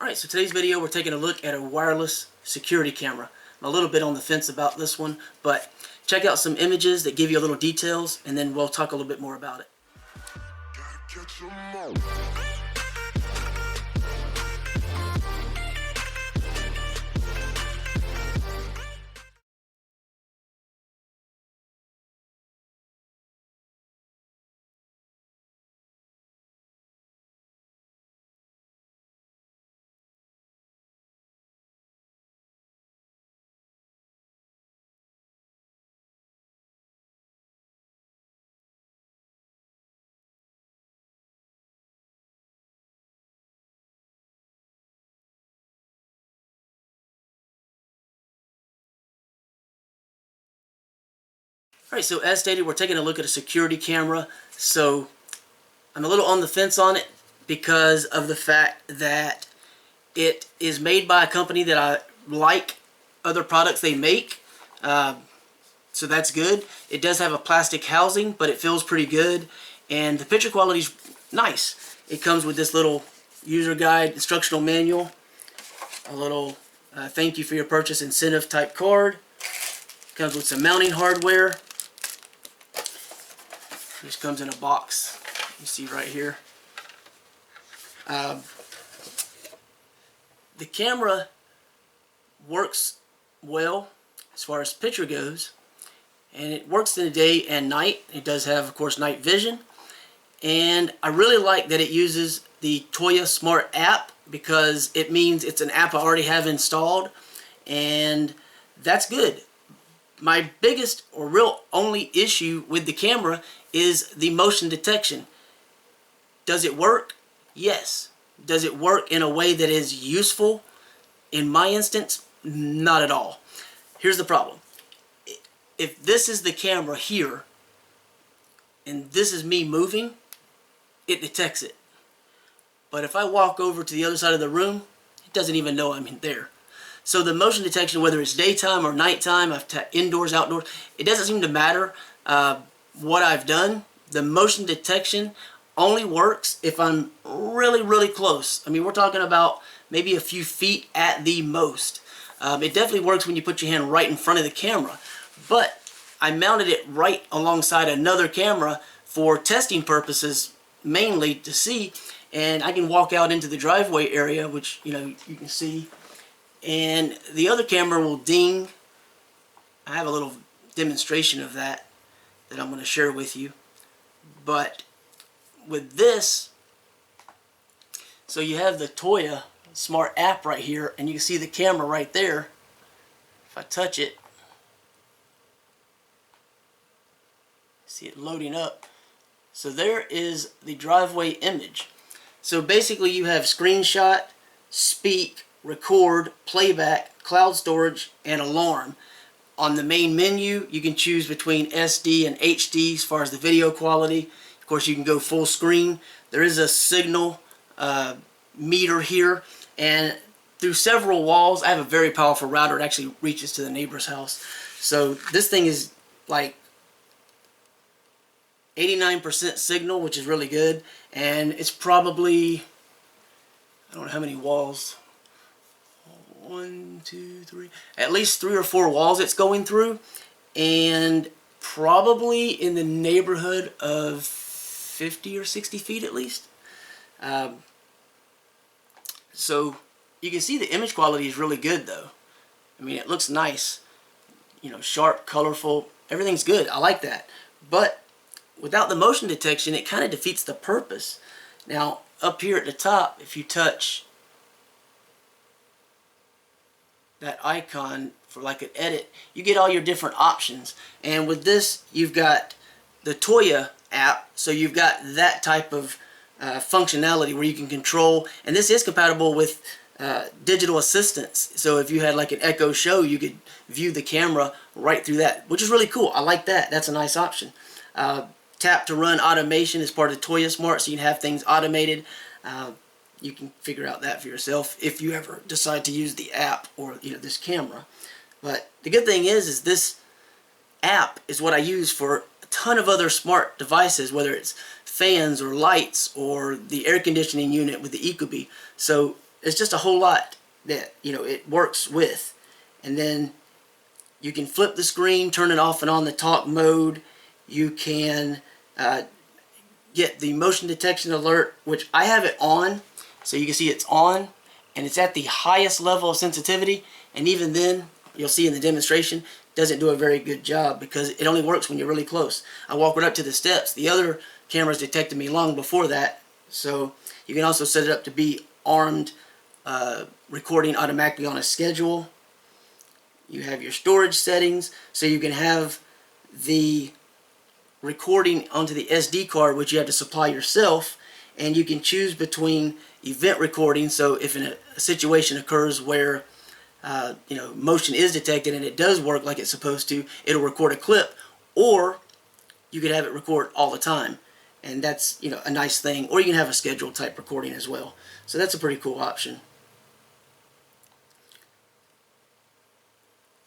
Alright, so today's video we're taking a look at a wireless security camera. I'm a little bit on the fence about this one, but check out some images that give you a little details, and then we'll talk a little bit more about it. Alright, so as stated, we're taking a look at a security camera. So I'm a little on the fence on it because of the fact that it is made by a company that I like other products they make. So that's good. It does have a plastic housing, but it feels pretty good. And the picture quality is nice. It comes with this little user guide, instructional manual, a little thank you for your purchase incentive type card. Comes with some mounting hardware. This comes in a box. You see right here. The camera works well as far as picture goes, and it works in the day and night. It does have, of course, night vision, and I really like that it uses the Toya Smart app because it means it's an app I already have installed, and that's good. My biggest or real only issue with the camera is the motion detection. Does it work? Yes. Does it work in a way that is useful? In my instance, not at all. Here's the problem. If this is the camera here, and this is me moving, it detects it. But if I walk over to the other side of the room, it doesn't even know I'm in there. So the motion detection, whether it's daytime or nighttime, indoors, outdoors, it doesn't seem to matter what I've done. The motion detection only works if I'm really, really close. I mean, we're talking about maybe a few feet at the most. It definitely works when you put your hand right in front of the camera. But I mounted it right alongside another camera for testing purposes, mainly to see. And I can walk out into the driveway area, which, you know, you can see. And the other camera will ding. I have a little demonstration of that I'm going to share with you. But with this, so you have the Toya Smart app right here, and you can see the camera right there. If I touch it, see it loading up. So there is the driveway image. So basically you have screenshot, speak, record, playback, cloud storage, and alarm. On the main menu, you can choose between SD and HD as far as the video quality. Of course, you can go full screen. There is a signal meter here, and through several walls, I have a very powerful router. It actually reaches to the neighbor's house. So this thing is like 89% signal, which is really good, and it's probably, I don't know how many walls. 1, 2, 3, at least 3 or 4 walls it's going through, and probably in the neighborhood of 50 or 60 feet at least. So you can see the image quality is really good though. I mean, it looks nice, you know, sharp, colorful, everything's good. I like that. But without the motion detection, it kind of defeats the purpose. Now, up here at the top, if you touch that icon for like an edit, you get all your different options. And with this, you've got the Toya app, so you've got that type of functionality where you can control, and this is compatible with digital assistants. So if you had like an Echo Show, you could view the camera right through that, which is really cool. I like that. That's a nice option. Tap to run automation is part of the Toya Smart, so you can have things automated. You can figure out that for yourself if you ever decide to use the app or, you know, this camera. But the good thing is this app is what I use for a ton of other smart devices, whether it's fans or lights or the air conditioning unit with the Ecobee. So there's just a whole lot that, you know, it works with. And then you can flip the screen, turn it off and on the talk mode. You can get the motion detection alert, which I have it on, so you can see it's on, and it's at the highest level of sensitivity, and even then, you'll see in the demonstration, doesn't do a very good job because it only works when you're really close. I walk right up to the steps. The other cameras detected me long before that, so you can also set it up to be armed, recording automatically on a schedule. You have your storage settings, so you can have the recording onto the SD card, which you have to supply yourself, and you can choose between event recording. So if a situation occurs where you know, motion is detected and it does work like it's supposed to, it'll record a clip, or you could have it record all the time, and that's, you know, a nice thing. Or you can have a scheduled type recording as well. So that's a pretty cool option.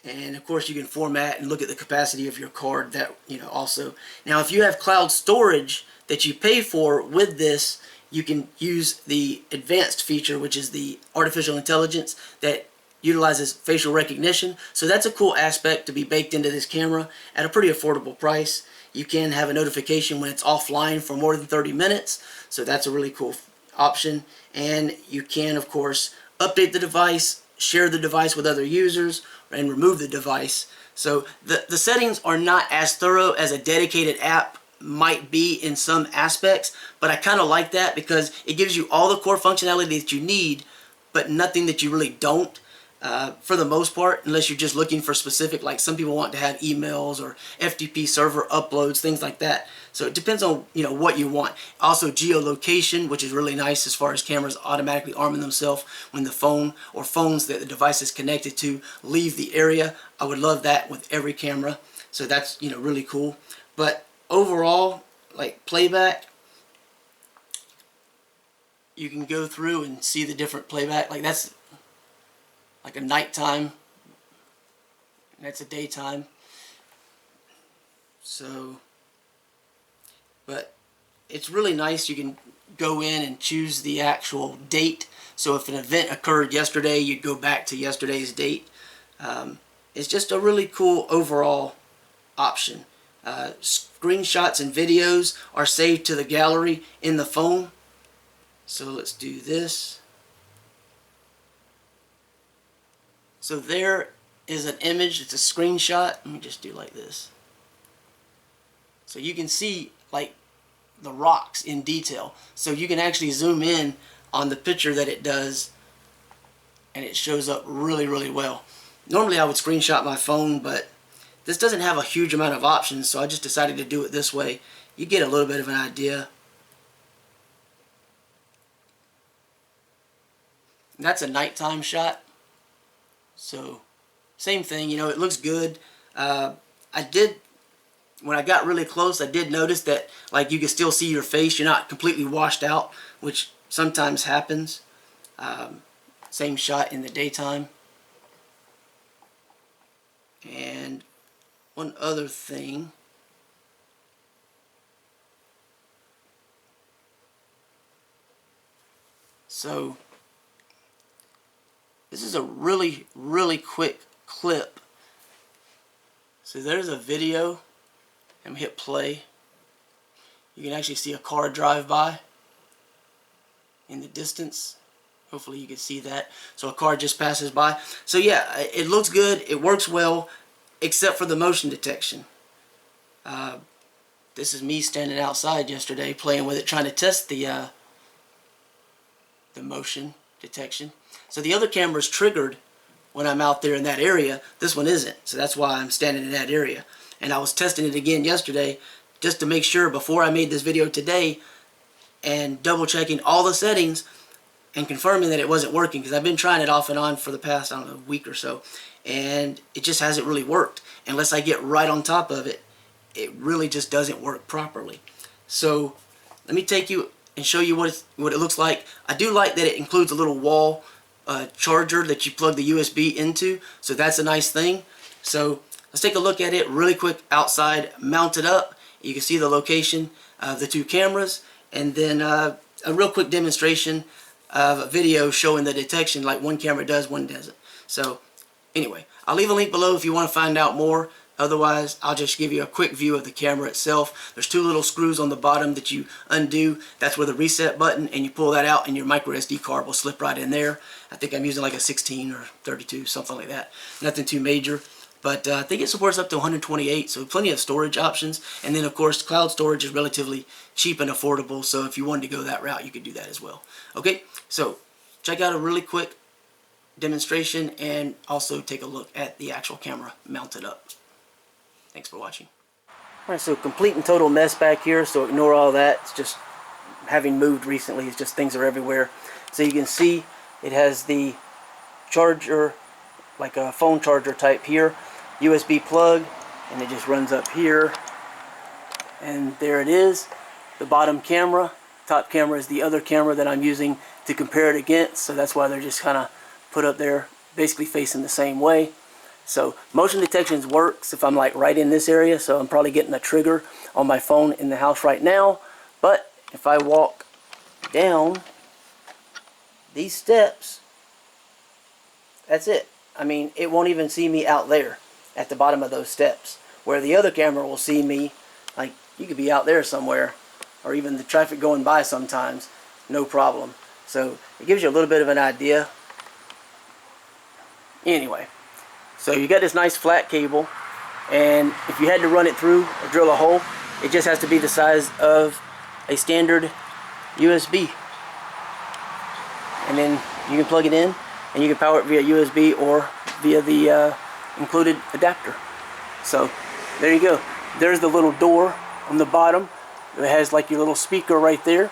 And of course you can format and look at the capacity of your card, that, you know, also. Now if you have cloud storage that you pay for with this, you can use the advanced feature, which is the artificial intelligence that utilizes facial recognition. So that's a cool aspect to be baked into this camera at a pretty affordable price. You can have a notification when it's offline for more than 30 minutes. So that's a really cool option. And you can, of course, update the device, share the device with other users, and remove the device. So the settings are not as thorough as a dedicated app might be in some aspects, but I kind of like that because it gives you all the core functionality that you need, but nothing that you really don't. For the most part, unless you're just looking for specific, like some people want to have emails or FTP server uploads, things like that. So it depends on, you know, what you want. Also geolocation, which is really nice as far as cameras automatically arming themselves when the phone or phones that the device is connected to leave the area. I would love that with every camera. So that's, you know, really cool. But overall, like playback, you can go through and see the different playback. Like that's like a nighttime, and that's a daytime. So, but it's really nice. You can go in and choose the actual date. So if an event occurred yesterday, you'd go back to yesterday's date. It's just a really cool overall option. Screenshots and videos are saved to the gallery in the phone. So let's do this. So there is an image, it's a screenshot. Let me just do like this. So you can see like the rocks in detail. So you can actually zoom in on the picture that it does, and it shows up really, really well. Normally I would screenshot my phone, but this doesn't have a huge amount of options, so I just decided to do it this way. You get a little bit of an idea. And that's a nighttime shot. So, same thing, you know, it looks good. I did, when I got really close, I did notice that, like, you can still see your face. You're not completely washed out, which sometimes happens. Same shot in the daytime. And one other thing. So, this is a really, really quick clip. So there's a video, and we hit play. You can actually see a car drive by in the distance. Hopefully you can see that. So a car just passes by. So yeah, it looks good, it works well, except for the motion detection. This is me standing outside yesterday playing with it, trying to test the motion detection. So the other camera is triggered when I'm out there in that area. This one isn't, so that's why I'm standing in that area. And I was testing it again yesterday just to make sure before I made this video today, and double checking all the settings and confirming that it wasn't working, because I've been trying it off and on for the past, I don't know, week or so, and it just hasn't really worked. Unless I get right on top of it, it really just doesn't work properly. So let me take you and show you what it looks like. I do like that it includes a little wall charger that you plug the USB into, so that's a nice thing. So let's take a look at it really quick outside, mounted up. You can see the location of the two cameras, and then a real quick demonstration of a video showing the detection, like one camera does, one doesn't. So anyway, I'll leave a link below if you want to find out more. Otherwise, I'll just give you a quick view of the camera itself. There's two little screws on the bottom that you undo. That's where the reset button, and you pull that out and your micro SD card will slip right in there. I think I'm using like a 16 or 32, something like that. Nothing too major. But I think it supports up to 128, so plenty of storage options. And then, of course, cloud storage is relatively cheap and affordable, so if you wanted to go that route, you could do that as well. Okay, so check out a really quick demonstration and also take a look at the actual camera mounted up. Thanks for watching. Alright, so complete and total mess back here, so ignore all that. It's just having moved recently, it's just things are everywhere. So you can see it has the charger, like a phone charger type here, USB plug, and it just runs up here, and there it is. The bottom camera, top camera is the other camera that I'm using to compare it against, so that's why they're just kind of put up there, basically facing the same way. So motion detection works if I'm like right in this area, so I'm probably getting a trigger on my phone in the house right now. But if I walk down these steps, that's it. I mean, it won't even see me out there at the bottom of those steps, where the other camera will see me, like you could be out there somewhere, or even the traffic going by sometimes, no problem. So it gives you a little bit of an idea. Anyway, so you got this nice flat cable, and if you had to run it through or drill a hole, it just has to be the size of a standard USB. And then you can plug it in, and you can power it via USB or via the included adapter. So there you go. There's the little door on the bottom. It has like your little speaker right there,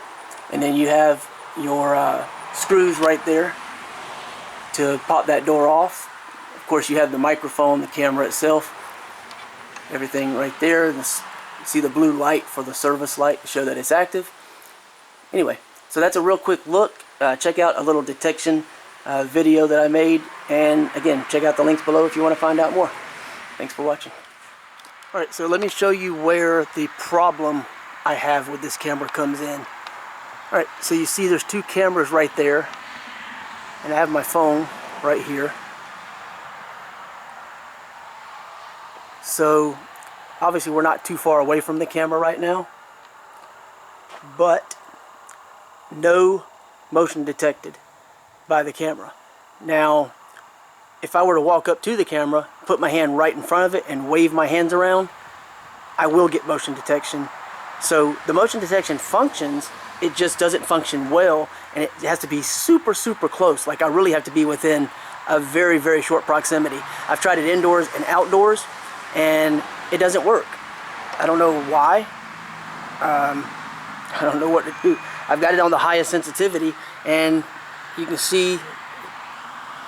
and then you have your screws right there to pop that door off. Of course, you have the microphone, the camera itself, everything right there. See the blue light for the service light to show that it's active. Anyway, so that's a real quick look. Check out a little detection video that I made, and again, check out the links below if you want to find out more. Thanks for watching. Alright, so let me show you where the problem I have with this camera comes in. Alright, so you see there's two cameras right there, and I have my phone right here. So obviously we're not too far away from the camera right now, but no motion detected by the camera. Now, if I were to walk up to the camera, put my hand right in front of it and wave my hands around, I will get motion detection. So the motion detection functions, it just doesn't function well, and it has to be super, super close. Like I really have to be within a very, very short proximity. I've tried it indoors and outdoors, and it doesn't work. I don't know why. I don't know what to do. I've got it on the highest sensitivity, and you can see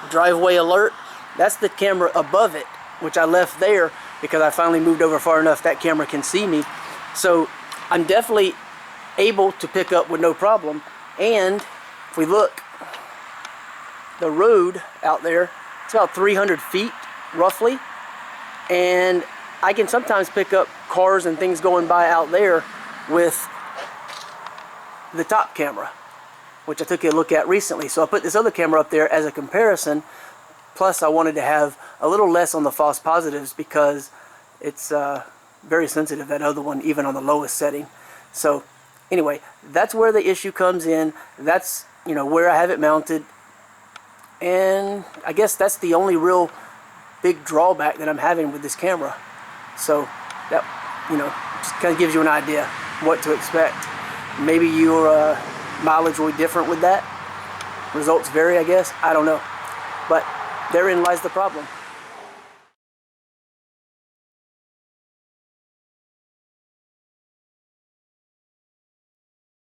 driveway alert. That's the camera above it, which I left there because I finally moved over far enough that camera can see me. So I'm definitely able to pick up with no problem. And if we look, the road out there, it's about 300 feet roughly, and I can sometimes pick up cars and things going by out there with the top camera, which I took a look at recently. So I put this other camera up there as a comparison. Plus I wanted to have a little less on the false positives because it's very sensitive, that other one, even on the lowest setting. So anyway, that's where the issue comes in. That's, you know, where I have it mounted, and I guess that's the only real big drawback that I'm having with this camera. So that, you know, just kind of gives you an idea what to expect. Maybe your mileage will be different with that. Results vary, I guess. I don't know. But therein lies the problem.